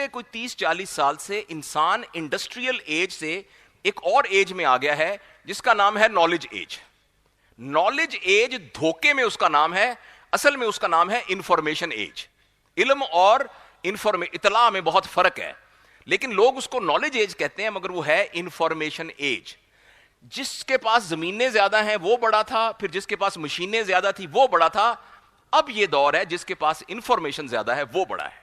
کوئی 30-40 سال سے انسان انڈسٹریل ایج سے ایک اور ایج میں آ گیا ہے جس کا نام ہے نالج ایج. نالج ایج دھوکے میں اس کا نام ہے, اصل میں اس کا نام ہے انفارمیشن ایج. علم اور اطلاع میں بہت فرق ہے, لیکن لوگ اس کو نالج ایج کہتے ہیں, مگر وہ ہے انفارمیشن ایج. جس کے پاس زمینیں زیادہ ہیں وہ بڑا تھا, پھر جس کے پاس مشینیں زیادہ تھی وہ بڑا تھا. اب یہ دور ہے جس کے پاس انفارمیشن زیادہ ہے وہ بڑا ہے.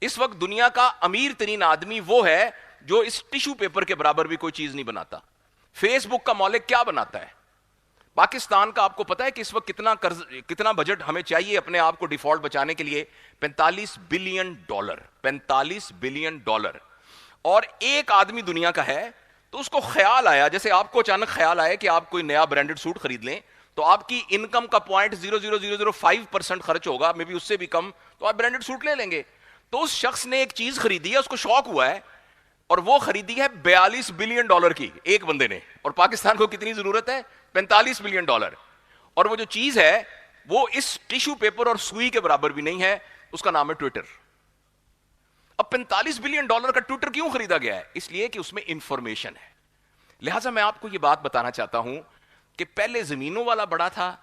اس وقت دنیا کا امیر ترین آدمی وہ ہے جو اس ٹیشو پیپر کے برابر بھی کوئی چیز نہیں بناتا. فیس بک کا مالک کیا بناتا ہے؟ پاکستان کا آپ کو پتا ہے کہ اس وقت کتنا بجٹ ہمیں چاہیے اپنے آپ کو ڈیفالٹ بچانے کے لیے؟ $45 بلین. $45 بلین. اور ایک آدمی دنیا کا ہے. تو اس کو خیال آیا, جیسے آپ کو اچانک خیال آیا کہ آپ کوئی نیا برانڈڈ سوٹ خرید لیں, تو آپ کی انکم کا 0.00005% خرچ ہوگا, میں بھی اس سے بھی کم, تو آپ برانڈڈ سوٹ لے لیں گے. تو اس شخص نے ایک چیز خریدی ہے, اس کو شوق ہوا ہے, اور وہ خریدی ہے $42 بلین کی ایک بندے نے. اور پاکستان کو کتنی ضرورت ہے؟ $45 بلین. اور وہ جو چیز ہے وہ اس ٹیشو پیپر اور سوئی کے برابر بھی نہیں ہے, اس کا نام ہے ٹویٹر. اب $45 بلین کا ٹویٹر کیوں خریدا گیا ہے؟ اس لیے کہ اس میں انفارمیشن ہے. لہٰذا میں آپ کو یہ بات بتانا چاہتا ہوں کہ پہلے زمینوں والا بڑا تھا,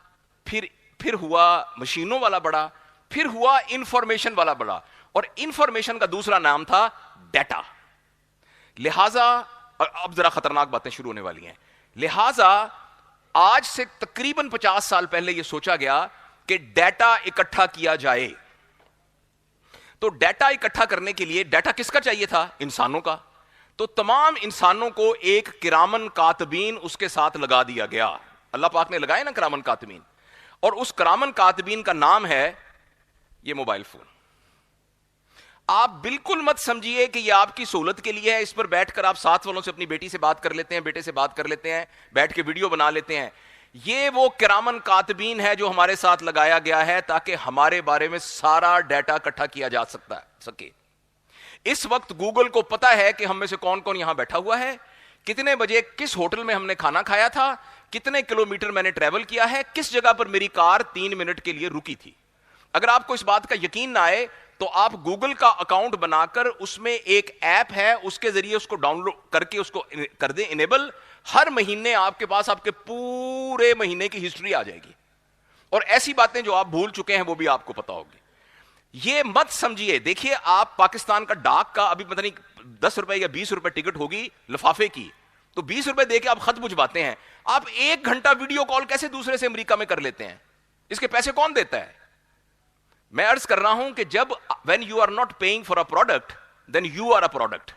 پھر ہوا مشینوں والا بڑا, پھر ہوا انفارمیشن والا بڑا, اور انفارمیشن کا دوسرا نام تھا ڈیٹا. لہٰذا اب ذرا خطرناک باتیں شروع ہونے والی ہیں. لہٰذا آج سے تقریباً 50 سال پہلے یہ سوچا گیا کہ ڈیٹا اکٹھا کیا جائے. تو ڈیٹا اکٹھا کرنے کے لیے ڈیٹا کس کا چاہیے تھا؟ انسانوں کا. تو تمام انسانوں کو ایک کرامن کاتبین اس کے ساتھ لگا دیا گیا. اللہ پاک نے لگائے نا کرامن کاتبین, اور اس کرامن کاتبین کا نام ہے یہ موبائل فون. آپ بالکل مت سمجھیے کہ یہ آپ کی سہولت کے لیے ہے, اس پر بیٹھ کر آپ ساتھ والوں سے اپنی بیٹی سے بات کر لیتے ہیں, بیٹے سے بات کر لیتے ہیں, بیٹھ کے ویڈیو بنا لیتے ہیں. یہ وہ کرامن کاتبین ہے جو ہمارے ساتھ لگایا گیا ہے تاکہ ہمارے بارے میں سارا ڈیٹا اکٹھا کیا جا سکے. اس وقت گوگل کو پتا ہے کہ ہم میں سے کون کون یہاں بیٹھا ہوا ہے, کتنے بجے کس ہوٹل میں ہم نے کھانا کھایا تھا, کتنے کلومیٹر میں نے ٹریول کیا ہے, کس جگہ پر میری کار 3 منٹ کے لیے رکی تھی. اگر آپ کو اس بات کا یقین نہ آئے تو آپ گوگل کا اکاؤنٹ بنا کر اس میں ایک ایپ ہے, اس کے ذریعے اس کو ڈاؤن لوڈ کر کے اس کو کر دیں انیبل. ہر مہینے آپ کے پاس آپ کے پورے مہینے کی ہسٹری آ جائے گی, اور ایسی باتیں جو آپ بھول چکے ہیں وہ بھی آپ کو پتا ہوگی. یہ مت سمجھیے, دیکھیے آپ پاکستان کا ڈاک کا ابھی پتہ نہیں 10 روپے یا 20 روپے ٹکٹ ہوگی لفافے کی, تو 20 روپے دے کے آپ خط بھجواتے ہیں. آپ 1 گھنٹہ ویڈیو کال کیسے دوسرے سے امریکہ میں کر لیتے ہیں؟ اس کے پیسے کون دیتا ہے؟ میں عرض کر رہا ہوں کہ جب when you are not paying for a product then you are a product.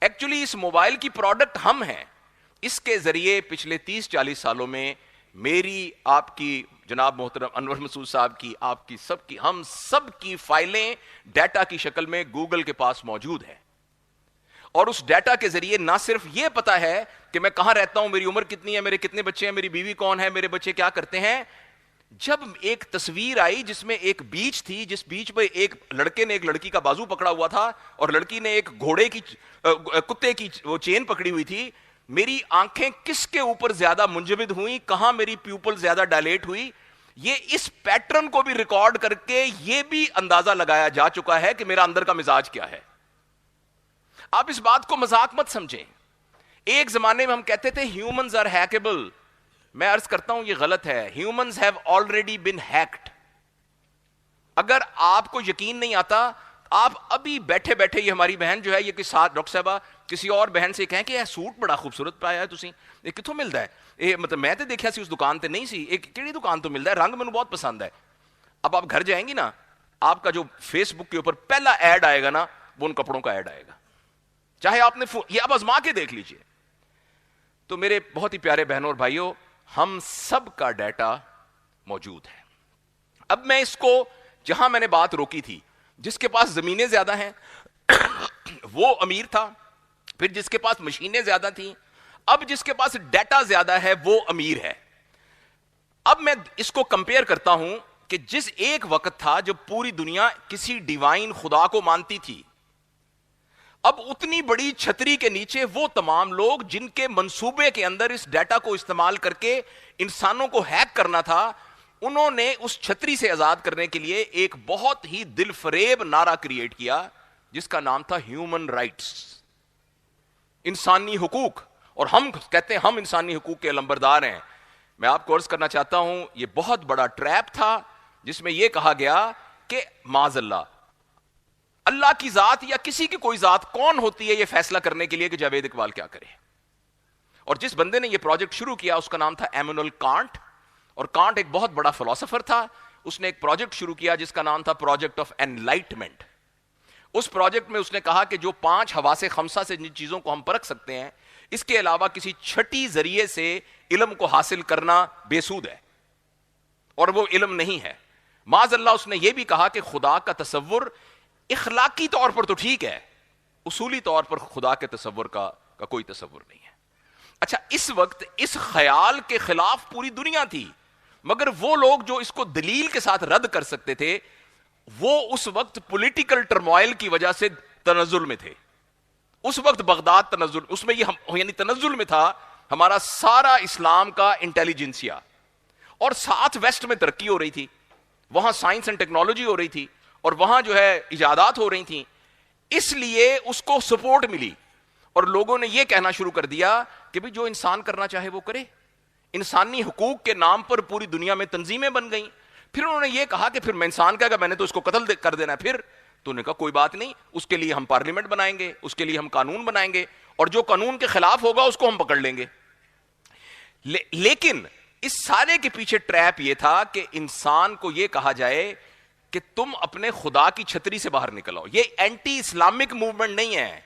Actually اس موبائل کی پروڈکٹ ہم ہیں. اس کے ذریعے پچھلے 30-40 سالوں میں میری, آپ کی, جناب محترم انور مسعود صاحب کی, آپ کی, سب کی, ہم سب کی فائلیں ڈیٹا کی شکل میں گوگل کے پاس موجود ہیں. اور اس ڈیٹا کے ذریعے نہ صرف یہ پتا ہے کہ میں کہاں رہتا ہوں, میری عمر کتنی ہے, میرے کتنے بچے ہیں, میری بیوی کون ہے, میرے بچے کیا کرتے ہیں. جب ایک تصویر آئی جس میں ایک بیچ تھی, جس بیچ پہ ایک لڑکے نے ایک لڑکی کا بازو پکڑا ہوا تھا اور لڑکی نے ایک گھوڑے کی کتے کی وہ چین پکڑی ہوئی تھی, میری آنکھیں کس کے اوپر زیادہ منجمد ہوئیں, کہاں میری پیوپل زیادہ ڈائلیٹ ہوئی, یہ اس پیٹرن کو بھی ریکارڈ کر کے یہ بھی اندازہ لگایا جا چکا ہے کہ میرا اندر کا مزاج کیا ہے. آپ اس بات کو مذاق مت سمجھیں. ایک زمانے میں ہم کہتے تھے ہیومنز آر ہیکیبل. میں عرض کرتا ہوں یہ غلط ہے. Humans have already been hacked. اگر آپ کو یقین نہیں آتا, آپ ابھی بیٹھے بیٹھے, یہ ہماری بہن جو ہے یہ ساتھ ڈاکٹر صاحبہ کسی اور بہن سے کہیں کہ یہ سوٹ بڑا خوبصورت پایا ہے تسی, یہ کتوں ملتا ہے, یہ مطلب میں تے دیکھا سی اس دکان تے نہیں سی, ایک کیڑی دکان تو ملتا ہے, رنگ مجھے بہت پسند ہے. اب آپ گھر جائیں گی نا, آپ کا جو فیس بک کے اوپر پہلا ایڈ آئے گا نا, وہ ان کپڑوں کا ایڈ آئے گا, چاہے آپ نے یہ آپ آزما کے دیکھ لیجئے. تو میرے بہت ہی پیارے بہنوں اور بھائیوں, ہم سب کا ڈیٹا موجود ہے. اب میں اس کو, جہاں میں نے بات روکی تھی, جس کے پاس زمینیں زیادہ ہیں وہ امیر تھا, پھر جس کے پاس مشینیں زیادہ تھیں, اب جس کے پاس ڈیٹا زیادہ ہے وہ امیر ہے. اب میں اس کو کمپیئر کرتا ہوں کہ جس ایک وقت تھا جب پوری دنیا کسی ڈیوائن خدا کو مانتی تھی, اب اتنی بڑی چھتری کے نیچے وہ تمام لوگ جن کے منصوبے کے اندر اس ڈیٹا کو استعمال کر کے انسانوں کو ہیک کرنا تھا, انہوں نے اس چھتری سے آزاد کرنے کے لیے ایک بہت ہی دل فریب نعرہ کریٹ کیا جس کا نام تھا ہیومن رائٹس، انسانی حقوق. اور ہم کہتے ہیں ہم انسانی حقوق کے علمبردار ہیں. میں آپ کو عرض کرنا چاہتا ہوں یہ بہت بڑا ٹریپ تھا جس میں یہ کہا گیا کہ معاذ اللہ کی ذات یا کسی کی کوئی ذات کون ہوتی ہے یہ فیصلہ کرنے کے لیے کہ جاوید اقبال کیا کرے. اور جس بندے نے یہ پروجیکٹ شروع کیا اس کا نام تھا ایمانوئل کانٹ. اور کانٹ ایک بہت بڑا فلسفر تھا. اس نے ایک پروجیکٹ شروع کیا جس کا نام تھا پروجیکٹ آف انلائٹمنٹ. اس پروجیکٹ میں اس نے کہا کہ جو 5 حواس خمسہ سے جن چیزوں کو ہم پرکھ سکتے ہیں اس کے علاوہ کسی چھٹی ذریعے سے علم کو حاصل کرنا بے سود ہے اور وہ علم نہیں ہے. معاذ اللہ اس نے یہ بھی کہا کہ خدا کا تصور اخلاقی طور پر تو ٹھیک ہے، اصولی طور پر خدا کے تصور کا کوئی تصور نہیں ہے. اچھا، اس وقت اس خیال کے خلاف پوری دنیا تھی، مگر وہ لوگ جو اس کو دلیل کے ساتھ رد کر سکتے تھے وہ اس وقت پولیٹیکل ٹرموائل کی وجہ سے تنزل میں تھے. اس وقت بغداد تنزل، اس میں یہ یعنی تنزل میں تھا ہمارا سارا اسلام کا انٹیلیجنسیا، اور ساتھ ویسٹ میں ترقی ہو رہی تھی، وہاں سائنس اینڈ ٹیکنالوجی ہو رہی تھی اور وہاں جو ہے ایجادات ہو رہی تھیں. اس لیے اس کو سپورٹ ملی اور لوگوں نے یہ کہنا شروع کر دیا کہ بھی جو انسان کرنا چاہے وہ کرے. انسانی حقوق کے نام پر پوری دنیا میں تنظیمیں بن گئیں. پھر انہوں نے یہ کہا کہ پھر میں انسان کہا کہ میں نے تو اس کو قتل کر دینا ہے. پھر تو نے کہا کوئی بات نہیں، اس کے لیے ہم پارلیمنٹ بنائیں گے، اس کے لیے ہم قانون بنائیں گے اور جو قانون کے خلاف ہوگا اس کو ہم پکڑ لیں گے. لیکن اس سارے کے پیچھے ٹریپ یہ تھا کہ انسان کو یہ کہا جائے کہ تم اپنے خدا کی چھتری سے باہر نکل آؤ. یہ اینٹی اسلامک موومنٹ نہیں ہے،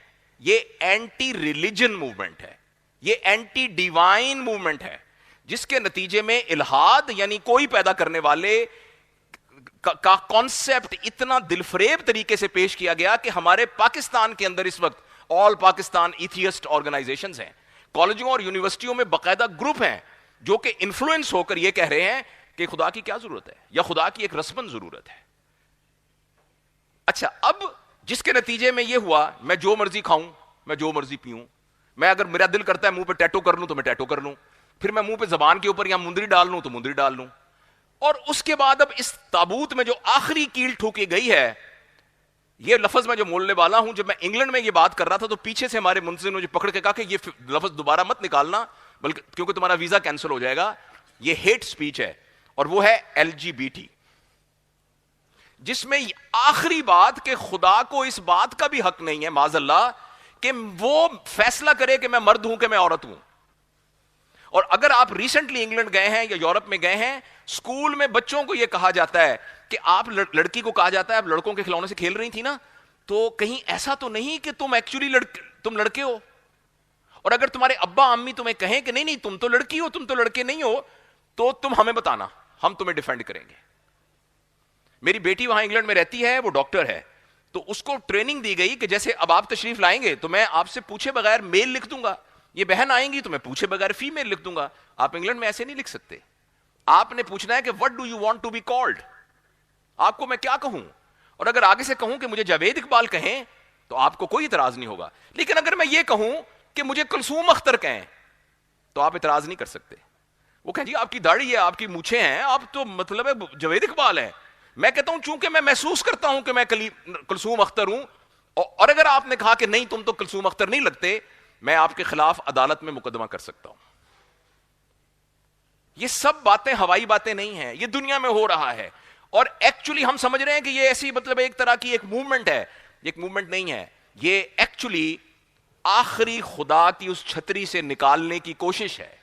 یہ اینٹی ریلیجن موومنٹ ہے، یہ اینٹی ڈیوائن موومنٹ ہے، جس کے نتیجے میں الہاد یعنی کوئی پیدا کرنے والے کا کانسیپٹ اتنا دلفریب طریقے سے پیش کیا گیا کہ ہمارے پاکستان کے اندر اس وقت آل پاکستان ایتھیسٹ آرگنائزیشنز ہیں، کالجوں اور یونیورسٹیوں میں باقاعدہ گروپ ہیں جو کہ انفلوئنس ہو کر یہ کہہ رہے ہیں کہ خدا کی کیا ضرورت ہے یا خدا کی ایک رسمن ضرورت ہے. اچھا، اب جس کے نتیجے میں یہ ہوا میں جو مرضی کھاؤں، میں جو مرضی پیوں، میں اگر میرا دل کرتا ہے منہ پہ ٹیٹو کر لوں تو میں ٹیٹو کر لوں، پھر میں منہ پہ زبان کے اوپر یا مندری ڈال لوں تو مندری ڈال لوں. اور اس کے بعد اب اس تابوت میں جو آخری کیل ٹھوکی گئی ہے، یہ لفظ میں جو بولنے والا ہوں، جب میں انگلینڈ میں یہ بات کر رہا تھا تو پیچھے سے ہمارے منظر نے مجھے پکڑ کے کہا کہ یہ لفظ دوبارہ مت نکالنا بلکہ کیونکہ تمہارا ویزا کینسل ہو جائے گا. یہ ہیٹ سپیچ ہے اور وہ ہے LGBT، جس میں آخری بات کہ خدا کو اس بات کا بھی حق نہیں ہے معاذ اللہ کہ وہ فیصلہ کرے کہ میں مرد ہوں کہ میں عورت ہوں. اور اگر آپ ریسنٹلی انگلینڈ گئے ہیں یا یورپ میں گئے ہیں، اسکول میں بچوں کو یہ کہا جاتا ہے کہ آپ لڑکی کو کہا جاتا ہے آپ لڑکوں کے کھلونے سے کھیل رہی تھی نا، تو کہیں ایسا تو نہیں کہ تم ایکچولی تم لڑکے ہو، اور اگر تمہارے ابا امی تمہیں کہیں کہ نہیں تم تو لڑکی ہو، تم تو لڑکے نہیں ہو، تو تم ہمیں بتانا، ہم تمہیں ڈیفینڈ کریں گے. میری بیٹی وہاں انگلینڈ میں رہتی ہے، وہ ڈاکٹر ہے، تو اس کو ٹریننگ دی گئی کہ جیسے اب آپ تشریف لائیں گے تو میں آپ سے پوچھے بغیر میل لکھ دوں گا، یہ بہن آئیں گی تو میں پوچھے بغیر فیمیل لکھ دوں گا. آپ انگلینڈ میں ایسے نہیں لکھ سکتے، آپ نے پوچھنا ہے کہ what do you want to be called, آپ کو میں کیا کہوں. اور اگر آگے سے کہوں کہ مجھے جاوید اقبال کہیں تو آپ کو کوئی اعتراض نہیں ہوگا، لیکن اگر میں یہ کہوں کہ مجھے کلثوم اختر کہیں تو آپ اعتراض نہیں کر سکتے. وہ کہیں جی آپ کی داڑھی ہے، آپ کی مونچھیں ہیں، آپ تو مطلب ہے جاوید اقبال ہے. میں کہتا ہوں چونکہ میں محسوس کرتا ہوں کہ میں کلثوم اختر ہوں، اور اگر آپ نے کہا کہ نہیں تم تو کلثوم اختر نہیں لگتے، میں آپ کے خلاف عدالت میں مقدمہ کر سکتا ہوں. یہ سب باتیں ہوائی باتیں نہیں ہیں، یہ دنیا میں ہو رہا ہے. اور ایکچولی ہم سمجھ رہے ہیں کہ یہ ایسی مطلب ایک طرح کی ایک موومنٹ ہے، یہ ایک موومنٹ نہیں ہے، یہ ایکچولی آخری خدا کی اس چھتری سے نکالنے کی کوشش ہے.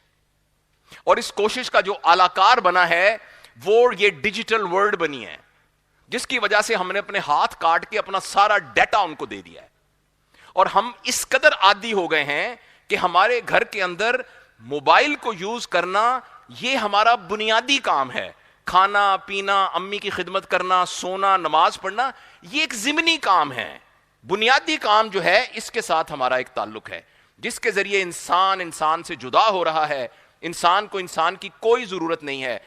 اور اس کوشش کا جو اعلی کار بنا ہے وہ یہ ڈیجیٹل ورلڈ بنی ہے، جس کی وجہ سے ہم نے اپنے ہاتھ کاٹ کے اپنا سارا ڈیٹا ان کو دے دیا ہے. اور ہم اس قدر عادی ہو گئے ہیں کہ ہمارے گھر کے اندر موبائل کو یوز کرنا یہ ہمارا بنیادی کام ہے. کھانا پینا، امی کی خدمت کرنا، سونا، نماز پڑھنا، یہ ایک ضمنی کام ہے. بنیادی کام جو ہے اس کے ساتھ ہمارا ایک تعلق ہے، جس کے ذریعے انسان سے جدا ہو رہا ہے. انسان کو انسان کی کوئی ضرورت نہیں ہے.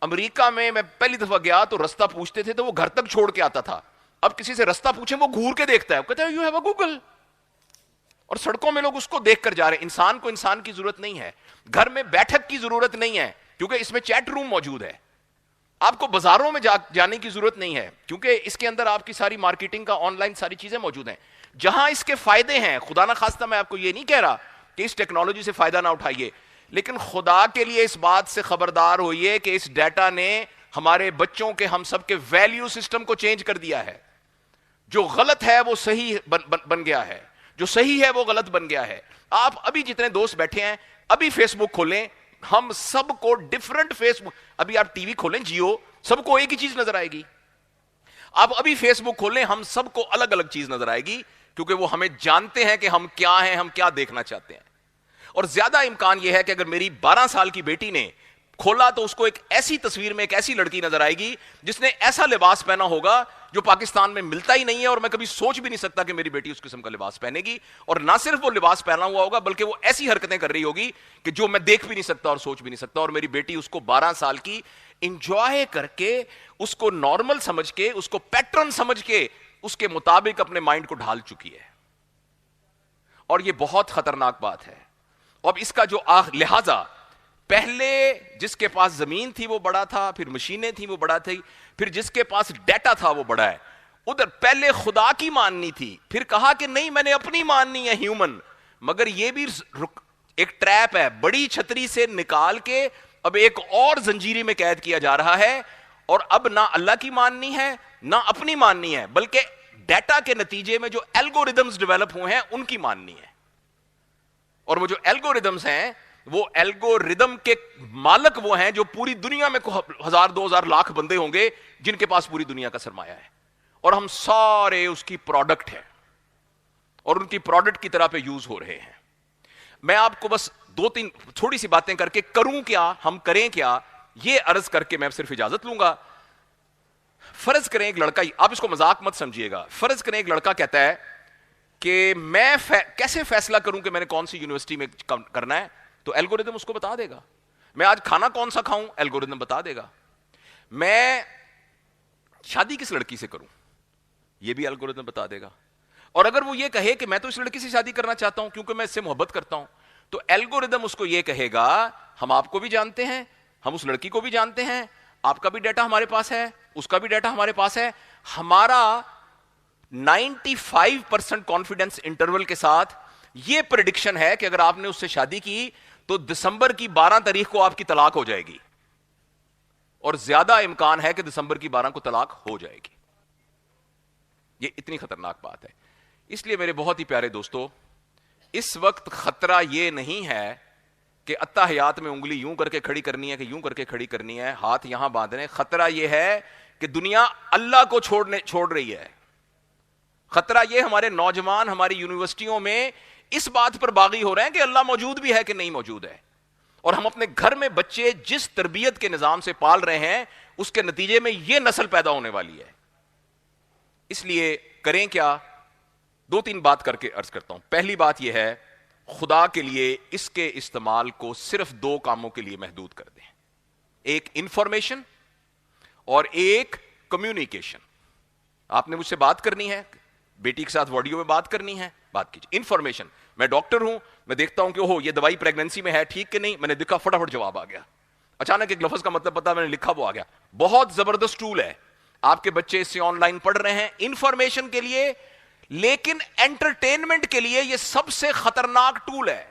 امریکہ میں پہلی دفعہ گیا تو رستہ پوچھتے تھے تو وہ گھر تک چھوڑ کے آتا تھا. اب کسی سے رستہ پوچھیں وہ گھور کے دیکھتا ہے، وہ کہتا ہے یو ہیو اے گوگل. اور سڑکوں میں لوگ اس کو دیکھ کر جا رہے ہیں. انسان کو انسان کی ضرورت نہیں ہے. گھر میں بیٹھک کی ضرورت نہیں ہے کیونکہ اس میں چیٹ روم موجود ہے. آپ کو بازاروں میں جانے کی ضرورت نہیں ہے، کیونکہ اس کے اندر آپ کی ساری مارکیٹنگ کا آن لائن ساری چیزیں موجود ہیں. جہاں اس کے فائدے ہیں، خدا نہ خواستہ میں آپ کو یہ نہیں کہہ رہا کہ اس ٹیکنالوجی سے فائدہ نہ اٹھائیے، لیکن خدا کے لیے اس بات سے خبردار ہوئیے کہ اس ڈیٹا نے ہمارے بچوں کے، ہم سب کے ویلیو سسٹم کو چینج کر دیا ہے. جو غلط ہے وہ صحیح بن گیا ہے، جو صحیح ہے وہ غلط بن گیا ہے. آپ ابھی جتنے دوست بیٹھے ہیں، ابھی فیس بک کھولیں، ہم سب کو ڈفرنٹ فیس بک، ابھی آپ ٹی وی کھولیں جیو، سب کو ایک ہی چیز نظر آئے گی. آپ ابھی فیس بک کھولیں، ہم سب کو الگ الگ چیز نظر آئے گی، کیونکہ وہ ہمیں جانتے ہیں کہ ہم کیا ہیں، ہم کیا دیکھنا چاہتے ہیں. اور زیادہ امکان یہ ہے کہ اگر میری 12 سال کی بیٹی نے کھولا تو اس کو ایک ایسی تصویر میں ایک ایسی لڑکی نظر آئے گی جس نے ایسا لباس پہنا ہوگا جو پاکستان میں ملتا ہی نہیں ہے، اور میں کبھی سوچ بھی نہیں سکتا کہ میری بیٹی اس قسم کا لباس پہنے گی. اور نہ صرف وہ لباس پہنا ہوا ہوگا بلکہ وہ ایسی حرکتیں کر رہی ہوگی کہ جو میں دیکھ بھی نہیں سکتا اور سوچ بھی نہیں سکتا. اور میری بیٹی اس کو 12 سال کی انجوائے کر کے، اس کو نارمل سمجھ کے، اس کو پیٹرن سمجھ کے، اس کے مطابق اپنے مائنڈ کو ڈھال چکی ہے. اور یہ بہت خطرناک بات ہے. اب اس کا جو لہذا پہلے جس کے پاس زمین تھی وہ بڑا تھا، پھر مشینیں تھیں وہ بڑا تھی، پھر جس کے پاس ڈیٹا تھا وہ بڑا ہے. ادھر پہلے خدا کی ماننی تھی، پھر کہا کہ نہیں میں نے اپنی ماننی ہے ہیومن. مگر یہ بھی ایک ٹریپ ہے، بڑی چھتری سے نکال کے اب ایک اور زنجیری میں قید کیا جا رہا ہے. اور اب نہ اللہ کی ماننی ہے نہ اپنی ماننی ہے، بلکہ ڈیٹا کے نتیجے میں جو الگوریدمز ڈیولپ ہوئے ہیں ان کی ماننی ہے. اور وہ جو الگوریدمز ہیں، وہ الگوریدم کے مالک وہ ہیں جو پوری دنیا میں 1000 2000 لاکھ بندے ہوں گے جن کے پاس پوری دنیا کا سرمایہ ہے، اور ہم سارے اس کی پروڈکٹ ہیں اور ان کی پروڈکٹ کی طرح پہ یوز ہو رہے ہیں. میں آپ کو بس 2-3 تھوڑی سی باتیں کر کے کروں کیا، ہم کریں کیا، یہ عرض کر کے میں صرف اجازت لوں گا. فرض کریں ایک لڑکا، آپ اس کو مذاق مت سمجھیے گا، فرض کریں ایک لڑکا کہتا ہے کہ میں کیسے فیصلہ کروں کہ میں نے کون سی یونیورسٹی میں کرنا ہے، تو الگوریدم اس کو بتا دے گا. میں آج کھانا کون سا کھاؤں، الگوریدم بتا دے گا. میں شادی کس لڑکی سے کروں، یہ بھی الگوریدم بتا دے گا. اور اگر وہ یہ کہے کہ میں تو اس لڑکی سے شادی کرنا چاہتا ہوں کیونکہ میں اس سے محبت کرتا ہوں، تو الگوریدم اس کو یہ کہے گا ہم آپ کو بھی جانتے ہیں، ہم اس لڑکی کو بھی جانتے ہیں، آپ کا بھی ڈیٹا ہمارے پاس ہے، اس کا بھی ڈیٹا ہمارے پاس ہے. ہمارا 95% کانفیڈنس انٹرول کے ساتھ یہ پریڈکشن ہے کہ اگر آپ نے اس سے شادی کی تو دسمبر کی 12 تاریخ کو آپ کی طلاق ہو جائے گی، اور زیادہ امکان ہے کہ دسمبر کی 12 کو طلاق ہو جائے گی. یہ اتنی خطرناک بات ہے. اس لیے میرے بہت ہی پیارے دوستو، اس وقت خطرہ یہ نہیں ہے کہ اتحیات میں انگلی یوں کر کے کھڑی کرنی ہے کہ یوں کر کے کھڑی کرنی ہے، ہاتھ یہاں باندھنے. خطرہ یہ ہے کہ دنیا اللہ کو چھوڑ رہی ہے. خطرہ یہ ہمارے نوجوان ہماری یونیورسٹیوں میں اس بات پر باغی ہو رہے ہیں کہ اللہ موجود بھی ہے کہ نہیں موجود ہے. اور ہم اپنے گھر میں بچے جس تربیت کے نظام سے پال رہے ہیں اس کے نتیجے میں یہ نسل پیدا ہونے والی ہے. اس لیے کریں کیا، 2-3 بات کر کے عرض کرتا ہوں. پہلی بات یہ ہے، خدا کے لیے اس کے استعمال کو صرف 2 کاموں کے لیے محدود کر دیں. ایک انفارمیشن اور ایک کمیونیکیشن. آپ نے مجھ سے بات کرنی ہے، بیٹی کے ساتھ آڈیو میں بات کرنی ہے، بات کیجیے. انفارمیشن، میں ڈاکٹر ہوں، میں دیکھتا ہوں کہ اوہ یہ دوائی پریگننسی میں ہے ٹھیک کہ نہیں، میں نے دیکھا فٹافٹ جواب آ گیا. اچانک ایک لفظ کا مطلب پتا، میں نے لکھا وہ آ گیا. بہت زبردست ٹول ہے، آپ کے بچے اس سے آن لائن پڑھ رہے ہیں انفارمیشن کے لیے، لیکن انٹرٹینمنٹ کے لیے یہ سب سے خطرناک ٹول ہے.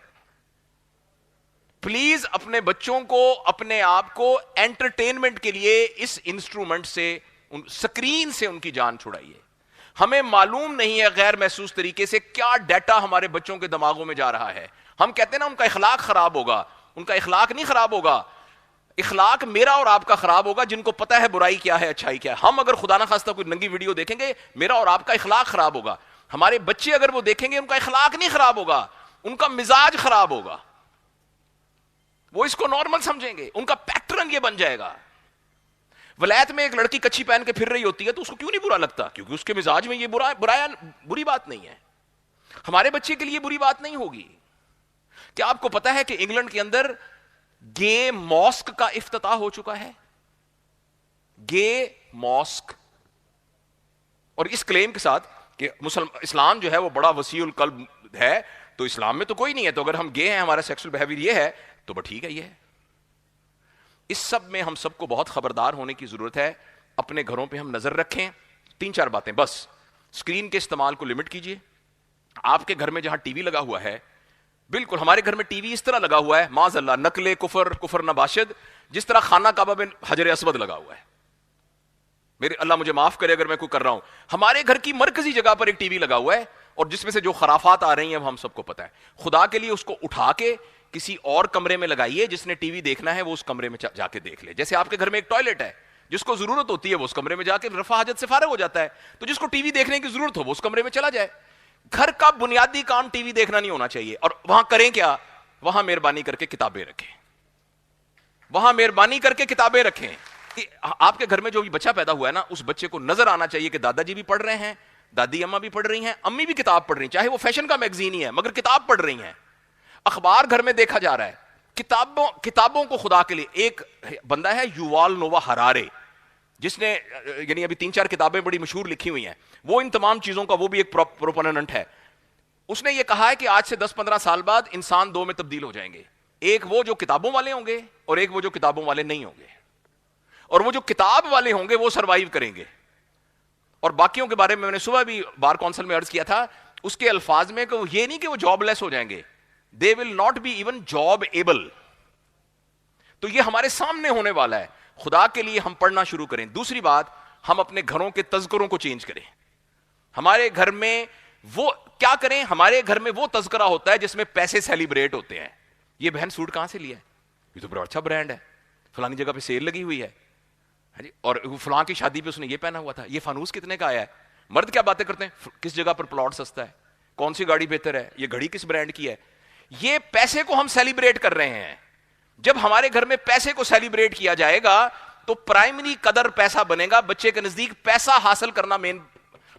پلیز اپنے بچوں کو، اپنے آپ کو انٹرٹینمنٹ کے لیے اس انسٹرومنٹ سے، سکرین سے ان کی جان چھڑائیے. ہمیں معلوم نہیں ہے غیر محسوس طریقے سے کیا ڈیٹا ہمارے بچوں کے دماغوں میں جا رہا ہے. ہم کہتے ہیں نا ان کا اخلاق خراب ہوگا، ان کا اخلاق نہیں خراب ہوگا، اخلاق میرا اور آپ کا خراب ہوگا جن کو پتہ ہے برائی کیا ہے اچھائی کیا ہے. ہم اگر خدا نہ خواستہ کوئی ننگی ویڈیو دیکھیں گے، میرا اور آپ کا اخلاق خراب ہوگا. ہمارے بچے اگر وہ دیکھیں گے، ان کا اخلاق نہیں خراب ہوگا، ان کا مزاج خراب ہوگا. وہ اس کو نارمل سمجھیں گے، ان کا پیٹرن یہ بن جائے گا. ولایت میں ایک لڑکی کچھی پہن کے پھر رہی ہوتی ہے تو اس کو کیوں نہیں برا لگتا؟ کیونکہ اس کے مزاج میں یہ بری بات نہیں ہے. ہمارے بچے کے لیے بری بات نہیں ہوگی. کیا آپ کو پتا ہے کہ انگلینڈ کے اندر گے ماسک کا افتتاح ہو چکا ہے؟ گے ماسک. اور اس کلیم کے ساتھ کہ اسلام جو ہے وہ بڑا وسیع القلب ہے، تو اسلام میں تو کوئی نہیں ہے، تو اگر ہم گے ہیں، ہمارا سیکسول بیہیویئر یہ ہے تو ٹھیک ہے. یہ ہے اس سب میں ہم سب کو بہت خبردار ہونے کی ضرورت ہے. اپنے گھروں پہ ہم نظر رکھیں. 3-4 باتیں بس. اسکرین کے استعمال کو لمٹ کیجیے. آپ کے گھر میں جہاں ٹی وی لگا ہوا ہے, بالکل ہمارے گھر میں ٹی وی اس طرح لگا ہوا ہے معاذ اللہ نقل کفر نباشد, جس طرح خانہ کعبہ میں حجر اسود لگا ہوا ہے. میرے اللہ مجھے معاف کرے اگر میں کوئی کر رہا ہوں. ہمارے گھر کی مرکزی جگہ پر ایک ٹی وی لگا ہوا ہے, اور جس میں سے جو خرافات آ رہی ہیں وہ ہم سب کو پتا ہے. خدا کے لیے اس کو اٹھا کے کسی اور کمرے میں لگائیے. جس نے ٹی وی دیکھنا ہے وہ اس کمرے میں جا کے دیکھ لے. جیسے آپ کے گھر میں ایک ٹوائلٹ ہے, جس کو ضرورت ہوتی ہے وہ اس کمرے میں جا کے رفع حاجت سے فارغ ہو جاتا ہے. تو جس کو ٹی وی دیکھنے کی ضرورت ہو وہ اس کمرے میں چلا جائے. گھر کا بنیادی کام ٹی وی دیکھنا نہیں ہونا چاہیے. اور وہاں کریں کیا, وہاں مہربانی کر کے کتابیں رکھیں. وہاں مہربانی کر کے کتابیں رکھیں. آپ کے گھر میں جو بھی بچہ پیدا ہوا ہے نا, اس بچے کو نظر آنا چاہیے کہ دادا جی بھی پڑھ رہے ہیں, دادی اماں بھی پڑھ رہی ہیں, امی بھی کتاب پڑھ رہی ہیں, چاہے وہ فیشن کا میگزین ہی ہے مگر کتاب پڑھ رہی ہیں. اخبار گھر میں دیکھا جا رہا ہے. کتابوں کو خدا کے لیے, ایک بندہ ہے یووال نووا ہرارے, جس نے یعنی ابھی 3-4 کتابیں بڑی مشہور لکھی ہوئی ہیں. وہ ان تمام چیزوں کا وہ بھی ایک پروپوننٹ ہے. اس نے یہ کہا ہے کہ آج سے 10-15 سال بعد انسان 2 میں تبدیل ہو جائیں گے. ایک وہ جو کتابوں والے ہوں گے, اور ایک وہ جو کتابوں والے نہیں ہوں گے. اور وہ جو کتاب والے ہوں گے وہ سروائیو کریں گے. اور باقیوں کے بارے میں نے صبح بھی بار کونسل میں عرض کیا تھا, اس کے الفاظ میں کہ وہ یہ نہیں کہ وہ جاب لیس ہو جائیں گے, they will not be even job able. تو یہ ہمارے سامنے ہونے والا ہے. خدا کے لیے ہم پڑھنا شروع کریں. دوسری بات, ہم اپنے گھروں کے تذکروں کو چینج کریں. ہمارے گھر میں وہ کیا کریں, ہمارے گھر میں وہ تذکرہ ہوتا ہے جس میں پیسے سیلیبریٹ ہوتے ہیں. یہ بہن سوٹ کہاں سے لیا ہے, یہ تو بڑا اچھا برانڈ ہے, فلانی جگہ پہ سیل لگی ہوئی ہے, اور فلاں کی شادی پہ اس نے یہ پہنا ہوا تھا, یہ فانوس کتنے کا آیا ہے. مرد کیا باتیں کرتے ہیں, کس جگہ پر پلاٹ سستا ہے, کون سی گاڑی بہتر ہے, یہ گھڑی کس برانڈ کی ہے. یہ پیسے کو ہم سیلیبریٹ کر رہے ہیں. جب ہمارے گھر میں پیسے کو سیلیبریٹ کیا جائے گا تو پرائمری قدر پیسہ بنے گا. بچے کے نزدیک پیسہ حاصل کرنا مین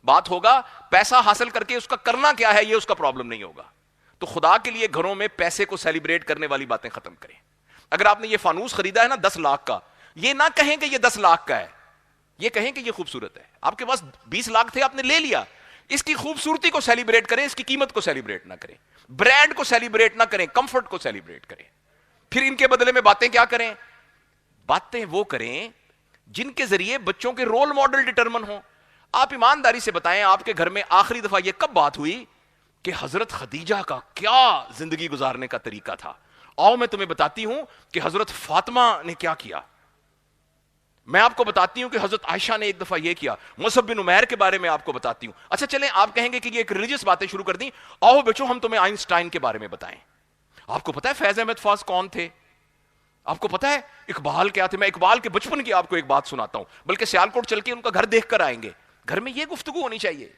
بات ہوگا. پیسہ حاصل کر کے اس کا کرنا کیا ہے یہ اس کا پرابلم نہیں ہوگا. تو خدا کے لیے گھروں میں پیسے کو سیلیبریٹ کرنے والی باتیں ختم کریں. اگر آپ نے یہ فانوس خریدا ہے نا 10 لاکھ کا, یہ نہ کہیں کہ یہ 10 لاکھ کا ہے, یہ کہیں کہ یہ خوبصورت ہے. آپ کے پاس 20 لاکھ تھے, آپ نے لے لیا. اس کی خوبصورتی کو سیلیبریٹ کریں, اس کی قیمت کو سیلیبریٹ نہ کریں, برانڈ کو سیلیبریٹ نہ کریں, کمفرٹ کو سیلیبریٹ کریں. پھر ان کے بدلے میں باتیں کیا کریں, باتیں وہ کریں جن کے ذریعے بچوں کے رول ماڈل ڈٹرمن ہوں. آپ ایمانداری سے بتائیں, آپ کے گھر میں آخری دفعہ یہ کب بات ہوئی کہ حضرت خدیجہ کا کیا زندگی گزارنے کا طریقہ تھا. آؤ میں تمہیں بتاتی ہوں کہ حضرت فاطمہ نے کیا کیا. میں آپ کو بتاتی ہوں کہ حضرت عائشہ نے ایک دفعہ یہ کیا. مصعب بن عمیر کے بارے میں آپ کو بتاتی ہوں. اچھا چلیں, آپ کہیں گے کہ یہ ایک ریلیجیس باتیں شروع کر دیں. آؤ بچوں ہم تمہیں آئنسٹائن کے بارے میں بتائیں. آپ کو پتا ہے فیض احمد فاض کون تھے؟ آپ کو پتا ہے اقبال کیا تھے؟ میں اقبال کے بچپن کی آپ کو ایک بات سناتا ہوں, بلکہ سیالکوٹ چل کے ان کا گھر دیکھ کر آئیں گے. گھر میں یہ گفتگو ہونی چاہیے.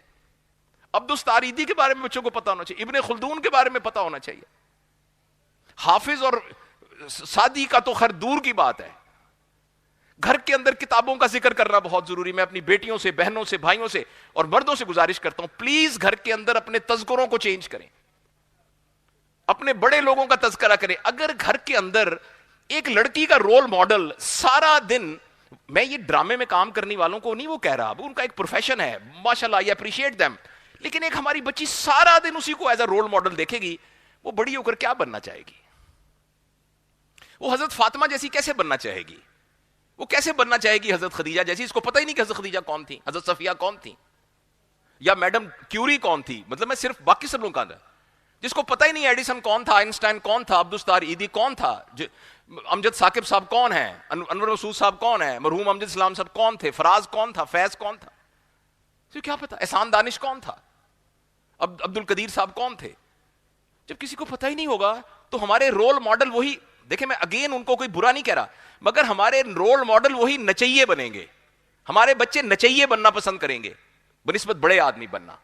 عبدالستاریدی کے بارے میں بچوں کو پتا ہونا چاہیے, ابن خلدون کے بارے میں پتا ہونا چاہیے. حافظ اور سعدی کا تو خیر دور کی بات ہے. گھر کے اندر کتابوں کا ذکر کرنا بہت ضروری. میں اپنی بیٹیوں سے, بہنوں سے, بھائیوں سے اور مردوں سے گزارش کرتا ہوں, پلیز گھر کے اندر اپنے تذکروں کو چینج کریں, اپنے بڑے لوگوں کا تذکرہ کریں. اگر گھر کے اندر ایک لڑکی کا رول ماڈل سارا دن, میں یہ ڈرامے میں کام کرنے والوں کو نہیں وہ کہہ رہا, ان کا ایک پروفیشن ہے, ماشاءاللہ آئی اپریشیٹ دیم, لیکن ایک ہماری بچی سارا دن اسی کو ایز اے رول ماڈل دیکھے گی, وہ بڑی ہو کر کیا بننا چاہے گی؟ وہ حضرت فاطمہ جیسی کیسے بننا چاہے گی؟ وہ کیسے بننا چاہے گی حضرت خدیجہ جیسی؟ اس کو پتہ ہی نہیں کہ حضرت خدیجہ کون تھی, حضرت صفیہ کون تھی, یا میڈم کیوری کون تھی. مطلب میں صرف باقی سب لوگوں کا, جس کو پتہ ہی نہیں ایڈیسن کون تھا, آئنسٹائن کون تھا, عبدالستار ایدی کون تھا, امجد ثاقب صاحب کون ہیں, انور مسعود صاحب کون ہیں, مرحوم امجد اسلام صاحب کون تھے, فراز کون تھا, فیض کون تھا, کیا پتا, احسان دانش کون تھا, عبد القدیر صاحب کون تھے. جب کسی کو پتہ ہی نہیں ہوگا تو ہمارے رول ماڈل وہی, دیکھیں میں اگین ان کو کوئی برا نہیں کہہ رہا, مگر ہمارے رول ماڈل وہی نچیے بنیں گے. ہمارے بچے نچیے بننا پسند کریں گے بنسبت بڑے آدمی بننا.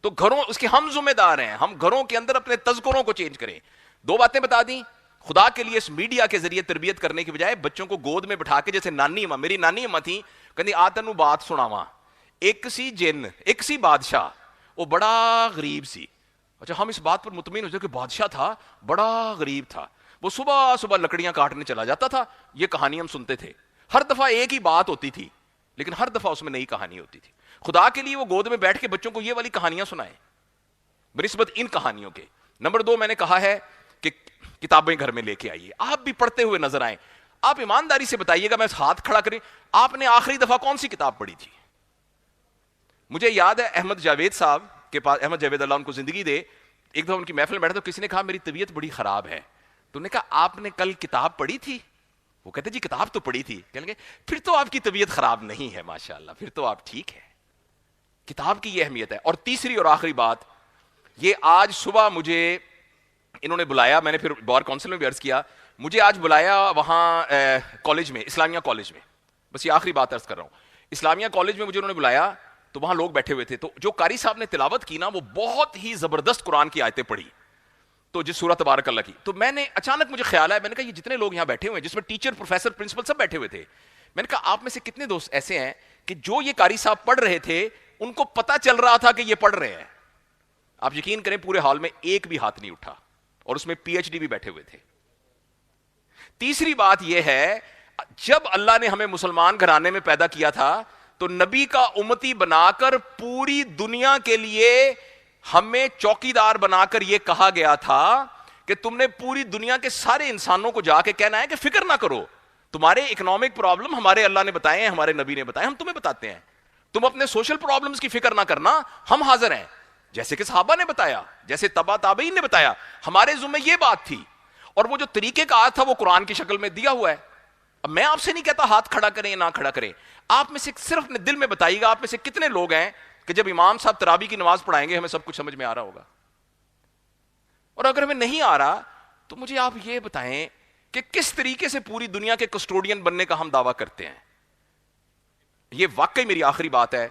تو گھروں اس کے ہم ذمہ دار ہیں, ہم گھروں کے اندر اپنے تذکروں کو چینج کریں. 2 باتیں بتا دیں. خدا کے لیے اس میڈیا کے ذریعے تربیت کرنے کی بجائے بچوں کو گود میں بٹھا کے, جیسے نانی اماں, میری نانی اماں تھی, کہندی آ تینوں بات سناواں, ایک سی جن, ایک سی بادشاہ, وہ بڑا غریب سی. اچھا ہم اس بات پر مطمئن ہو جائے کہ بادشاہ تھا, بڑا غریب تھا, وہ صبح صبح لکڑیاں کاٹنے چلا جاتا تھا. یہ کہانی ہم سنتے تھے, ہر دفعہ ایک ہی بات ہوتی تھی, لیکن ہر دفعہ اس میں نئی کہانی ہوتی تھی. خدا کے لیے وہ گود میں بیٹھ کے بچوں کو یہ والی کہانیاں سنائیں بنسبت ان کہانیوں کے. نمبر 2 میں نے کہا ہے کہ کتابیں گھر میں لے کے آئیے, آپ بھی پڑھتے ہوئے نظر آئیں. آپ ایمانداری سے بتائیے گا, میں ہاتھ کھڑا کریں, آپ نے آخری دفعہ کون سی کتاب پڑھی تھی؟ مجھے یاد ہے احمد جاوید صاحب کے پاس, احمد جاوید اللہ ان کو زندگی دے, ایک دفعہ ان کی محفل میں بیٹھا تو کسی نے کہا میری طبیعت بڑی خراب ہے, تو نے کہا آپ نے کل کتاب پڑھی تھی؟ وہ کہتے جی کتاب تو پڑھی تھی. کہیں گے پھر تو آپ کی طبیعت خراب نہیں ہے ماشاءاللہ, پھر تو آپ ٹھیک ہے. کتاب کی یہ اہمیت ہے. اور تیسری اور آخری بات, یہ آج صبح مجھے انہوں نے بلایا, میں نے پھر بار کونسل میں بھی عرض کیا, مجھے آج بلایا وہاں کالج میں, اسلامیہ کالج میں, بس یہ آخری بات عرض کر رہا ہوں, اسلامیہ کالج میں مجھے انہوں نے بلایا, تو وہاں لوگ بیٹھے ہوئے تھے, تو جو قاری صاحب نے تلاوت کی نا وہ بہت ہی زبردست قرآن کی آیتیں پڑھی, تو جس سورہ تبارک اللہ کی, تو میں نے اچانک مجھے خیال آیا, میں نے کہا یہ جتنے لوگ یہاں بیٹھے ہوئے ہیں جس میں ٹیچر پروفیسر پرنسپل سب بیٹھے ہوئے تھے, میں نے کہا آپ میں سے کتنے دوست ایسے ہیں کہ جو یہ قاری صاحب پڑھ رہے تھے ان کو پتا چل رہا تھا کہ یہ پڑھ رہے ہیں؟ آپ یقین کریں پورے ہال میں ایک بھی ہاتھ نہیں اٹھا, اور اس میں پی ایچ ڈی بھی بیٹھے ہوئے تھے. تیسری بات یہ ہے, جب اللہ نے ہمیں مسلمان گھرانے میں پیدا کیا تھا تو نبی کا امتی بنا کر پوری دنیا کے لیے ہمیں چوکیدار بنا کر یہ کہا گیا تھا کہ تم نے پوری دنیا کے سارے انسانوں کو جا کے کہنا ہے کہ فکر نہ کرو, تمہارے اکنامک پرابلم ہمارے اللہ نے بتائے ہیں, ہمارے نبی نے بتائے, ہم تمہیں بتاتے ہیں, تم اپنے سوشل پرابلمز کی فکر نہ کرنا, ہم حاضر ہیں. جیسے کہ صحابہ نے بتایا, جیسے تبع تابعین نے بتایا, ہمارے ذمہ یہ بات تھی, اور وہ جو طریقے کا تھا وہ قرآن کی شکل میں دیا ہوا ہے. اب میں آپ سے نہیں کہتا ہاتھ کھڑا کریں یا نہ کھڑا کریں, آپ میں سے صرف اپنے دل میں بتائیے گا آپ میں سے کتنے لوگ ہیں کہ جب امام صاحب تراویح کی نماز پڑھائیں گے ہمیں سب کچھ سمجھ میں آ رہا ہوگا, اور اگر ہمیں نہیں آ رہا تو مجھے آپ یہ بتائیں کہ کس طریقے سے پوری دنیا کے کسٹوڈین بننے کا ہم دعویٰ کرتے ہیں. یہ واقعی میری آخری بات ہے,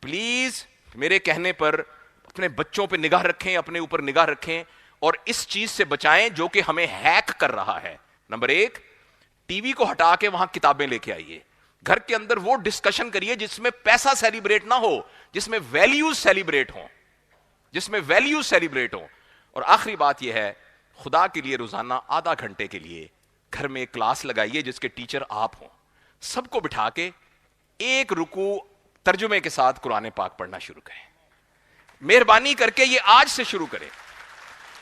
پلیز میرے کہنے پر اپنے بچوں پہ نگاہ رکھیں, اپنے اوپر نگاہ رکھیں, اور اس چیز سے بچائیں جو کہ ہمیں ہیک کر رہا ہے. نمبر 1, ٹی وی کو ہٹا کے وہاں کتابیں لے کے آئیے, گھر کے اندر وہ ڈسکشن کریے جس میں پیسہ سیلیبریٹ نہ ہو, جس میں ویلیوز سیلیبریٹ ہوں, جس میں ویلیوز سیلیبریٹ ہوں. اور آخری بات یہ ہے, خدا کے لیے روزانہ آدھا گھنٹے کے لیے گھر میں ایک کلاس لگائیے جس کے ٹیچر آپ ہوں, سب کو بٹھا کے ایک رکوع ترجمے کے ساتھ قرآن پاک پڑھنا شروع کریں. مہربانی کر کے یہ آج سے شروع کریں.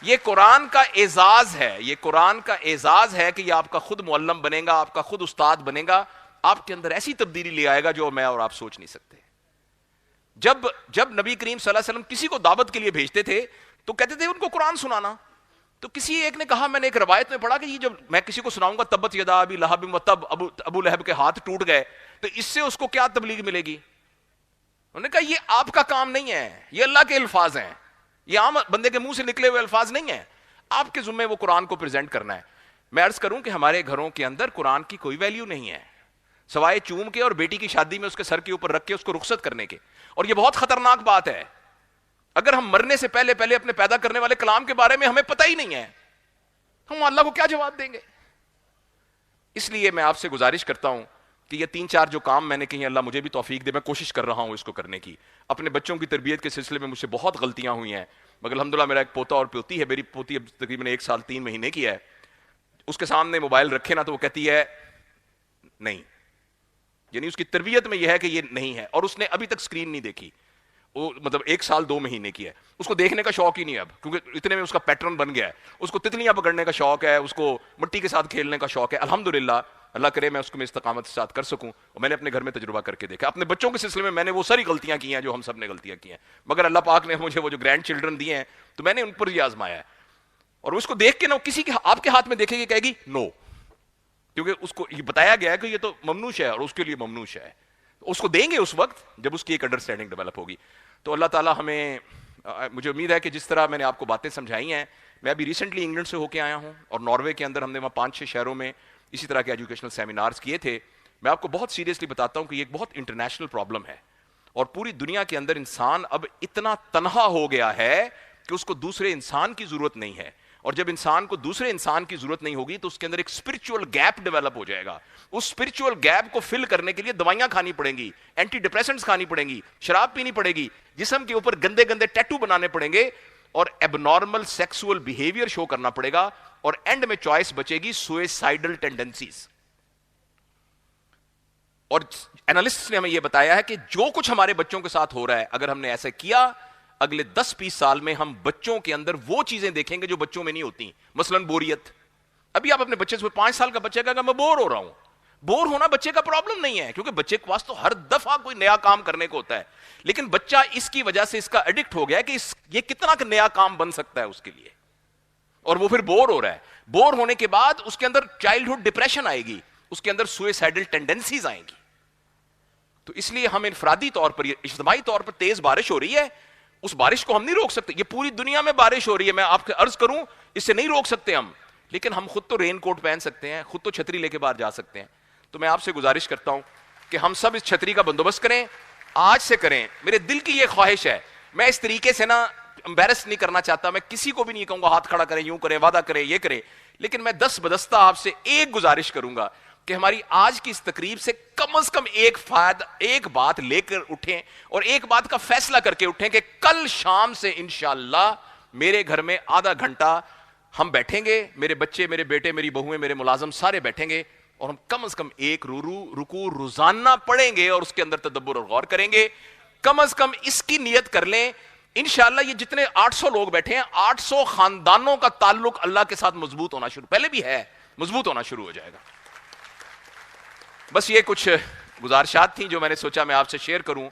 یہ قرآن کا اعزاز ہے, یہ قرآن کا اعزاز ہے کہ یہ آپ کا خود معلم بنے گا, آپ کا خود استاد بنے گا, آپ کے اندر ایسی تبدیلی لے آئے گا جو میں اور آپ سوچ نہیں سکتے. جب نبی کریم صلی اللہ علیہ وسلم کسی کو دعوت کے لیے بھیجتے تھے تو کہتے تھے ان کو قرآن سنانا. تو کسی ایک نے کہا, میں نے ایک روایت میں پڑھا کہ یہ جب میں کسی کو سناؤں گا تبت یدا ابی لہب و تب, ابو لہب کے ہاتھ ٹوٹ گئے, تو اس سے اس کو کیا تبلیغ ملے گی؟ انہوں نے کہا یہ آپ کا کام نہیں ہے, یہ اللہ کے الفاظ ہیں, یہ عام بندے کے منہ سے نکلے ہوئے الفاظ نہیں ہیں, آپ کے ذمہ وہ قرآن کو پریزنٹ کرنا ہے. میں عرض کروں کہ ہمارے گھروں کے اندر قرآن کی کوئی ویلیو نہیں ہے سوائے چوم کے اور بیٹی کی شادی میں اس کے سر کے اوپر رکھ کے اس کو رخصت کرنے کے. اور یہ بہت خطرناک بات ہے, اگر ہم مرنے سے پہلے اپنے پیدا کرنے والے کلام کے بارے میں ہمیں پتہ ہی نہیں ہے, ہم اللہ کو کیا جواب دیں گے؟ اس لیے میں آپ سے گزارش کرتا ہوں کہ یہ 3-4 جو کام میں نے کہی, اللہ مجھے بھی توفیق دے, میں کوشش کر رہا ہوں اس کو کرنے کی. اپنے بچوں کی تربیت کے سلسلے میں مجھ سے بہت غلطیاں ہوئی ہیں, مگر الحمدللہ میرا ایک پوتا اور پوتی ہے, میری پوتی اب تقریباً 1 سال 3 مہینے کی ہے, اس کے سامنے موبائل رکھے نا تو وہ کہتی ہے نہیں, یعنی اس کی تربیت میں یہ ہے کہ یہ نہیں ہے, اور اس نے ابھی تک اسکرین نہیں دیکھی, وہ مطلب 1 سال 2 مہینے کی ہے, اس کو دیکھنے کا شوق ہی نہیں اب, کیونکہ اتنے میں اس کا پیٹرن بن گیا ہے. اس کو تتلیاں پکڑنے کا شوق ہے, اس کو مٹی کے ساتھ کھیلنے کا شوق ہے. الحمدللہ, اللہ کرے میں اس کو استقامت کے ساتھ کر سکوں, اور میں نے اپنے گھر میں تجربہ کر کے دیکھا. اپنے بچوں کے سلسلے میں نے وہ ساری غلطیاں کی ہیں جو ہم سب نے غلطیاں کی ہیں, مگر اللہ پاک نے مجھے وہ جو گرینڈ چلڈرن دیے ہیں تو میں نے ان پر یہ آزمایا ہے. اور اس کو دیکھ کے نا کسی کے آپ کے ہاتھ میں دیکھے گی کہے گی نو, کیونکہ اس کو یہ بتایا گیا ہے کہ یہ تو ممنوع ہے اور اس کے لیے ممنوع ہے. اس کو دیں گے اس وقت جب اس کی ایک انڈرسٹینڈنگ ڈیولپ ہوگی. تو اللہ تعالیٰ ہمیں, مجھے امید ہے کہ جس طرح میں نے آپ کو باتیں سمجھائی ہیں, میں ابھی ریسنٹلی انگلینڈ سے ہو کے آیا ہوں, اور ناروے کے اندر ہم نے وہاں 5-6 شہروں میں اسی طرح کے ایجوکیشنل سیمینارز کیے تھے. میں آپ کو بہت سیریسلی بتاتا ہوں کہ یہ ایک بہت انٹرنیشنل پرابلم ہے, اور پوری دنیا کے اندر انسان اب اتنا تنہا ہو گیا ہے کہ اس کو دوسرے انسان کی ضرورت نہیں ہے, اور جب انسان کو دوسرے انسان کی ضرورت نہیں ہوگی تو اس کے اندر ایک اسپرچول گیپ ڈیولپ ہو جائے گا. اس اسپرچول گیپ کو فل کرنے کے لیے دوائیاں کھانی پڑیں گی, اینٹی ڈپریسنٹس کھانی پڑیں گی, شراب پینی پڑے گی, جسم کے اوپر گندے گندے ٹیٹو بنانے پڑیں گے, اور ایب نارمل سیکسول بیہیویئر شو کرنا پڑے گا, اور اینڈ میں چوائس بچے گی سوئسائڈل ٹینڈنسیز. اور اینالسٹس نے ہمیں یہ بتایا ہے کہ جو کچھ ہمارے بچوں کے ساتھ ہو رہا ہے, اگر ہم نے ایسا کیا, اگلے 10-20 سال میں ہم بچوں کے اندر وہ چیزیں دیکھیں گے جو بچوں میں نہیں ہوتی, مثلاً بوریت, ابھی آپ اپنے بچے سے 5 سال کا بچہ کہے گا میں بور ہو رہا ہوں. بور ہونا بچے کا پرابلم نہیں ہے, کیونکہ بچے کے پاس تو ہر دفعہ کوئی نیا کام کرنے کو ہوتا ہے, لیکن بچہ اس کی وجہ سے اس کا ایڈکٹ ہو گیا کہ یہ کتنا نیا کام بن سکتا ہے اس کے لیے, اور وہ پھر بور ہو رہا ہے. بور ہونے کے بعد اس کے اندر چائلڈہڈ ڈپریشن آئے گی, اس کے اندر سوئسائڈل ٹینڈنسیز آئیں گی. تو اس لیے ہم انفرادی طور پر, اجتماعی طور پر تیز بارش ہو رہی ہے, اس بارش کو ہم نہیں روک سکتے. یہ پوری دنیا میں بارش ہو رہی ہے, میں آپ کو عرض کروں اس سے نہیں روک سکتے ہم, لیکن ہم خود تو رین کوٹ پہن سکتے ہیں, خود تو چھتری لے کے باہر جا سکتے ہیں. تو میں آپ سے گزارش کرتا ہوں کہ ہم سب اس چھتری کا بندوبست کریں, آج سے کریں. میرے دل کی یہ خواہش ہے, میں اس طریقے سے نا امبیرس نہیں کرنا چاہتا, میں کسی کو بھی نہیں کہوں گا ہاتھ کھڑا کریں, یوں کریں, وعدہ کریں, یہ کریں, لیکن میں دست بدستہ آپ سے ایک گزارش کروں گا کہ ہماری آج کی اس تقریب سے کم از کم ایک بات لے کر اٹھیں, اور ایک بات کا فیصلہ کر کے اٹھیں کہ کل شام سے انشاءاللہ میرے گھر میں آدھا گھنٹہ ہم بیٹھیں گے, میرے بچے, میرے بیٹے, میری بہویں, میرے ملازم سارے بیٹھیں گے, اور ہم کم از کم ایک رکوع روزانہ پڑھیں گے اور اس کے اندر تدبر اور غور کریں گے. کم از کم اس کی نیت کر لیں, انشاءاللہ یہ جتنے 800 لوگ بیٹھے ہیں, 800 خاندانوں کا تعلق اللہ کے ساتھ مضبوط ہونا شروع, پہلے بھی ہے, مضبوط ہونا شروع ہو جائے گا. بس یہ کچھ گزارشات تھیں جو میں نے سوچا میں آپ سے شیئر کروں.